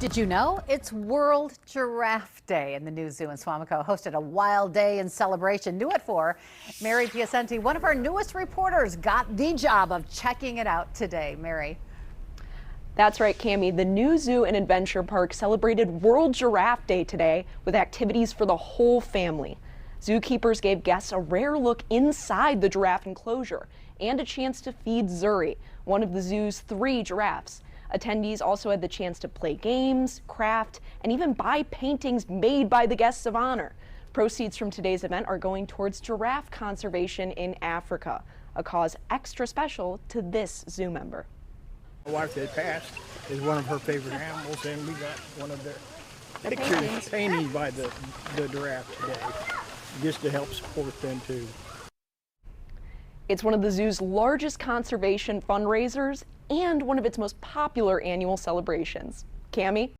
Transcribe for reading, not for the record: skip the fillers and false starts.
Did you know it's World Giraffe Day? And the new zoo in Swamico hosted a wild day in celebration. Knew it for Mary Piacenti, one of our newest reporters, got the job of checking it out today. Mary. That's right, Cammie. The new zoo and adventure park celebrated World Giraffe Day today with activities for the whole family. Zookeepers gave guests a rare look inside the giraffe enclosure and a chance to feed Zuri, one of the zoo's 3 giraffes. Attendees also had the chance to play games, craft, and even buy paintings made by the guests of honor. Proceeds from today's event are going towards giraffe conservation in Africa, a cause extra special to this zoo member. My wife that passed is one of her favorite animals, and we got one of their pictures painted by the giraffe today, just to help support them too. It's one of the zoo's largest conservation fundraisers and one of its most popular annual celebrations. Cammie?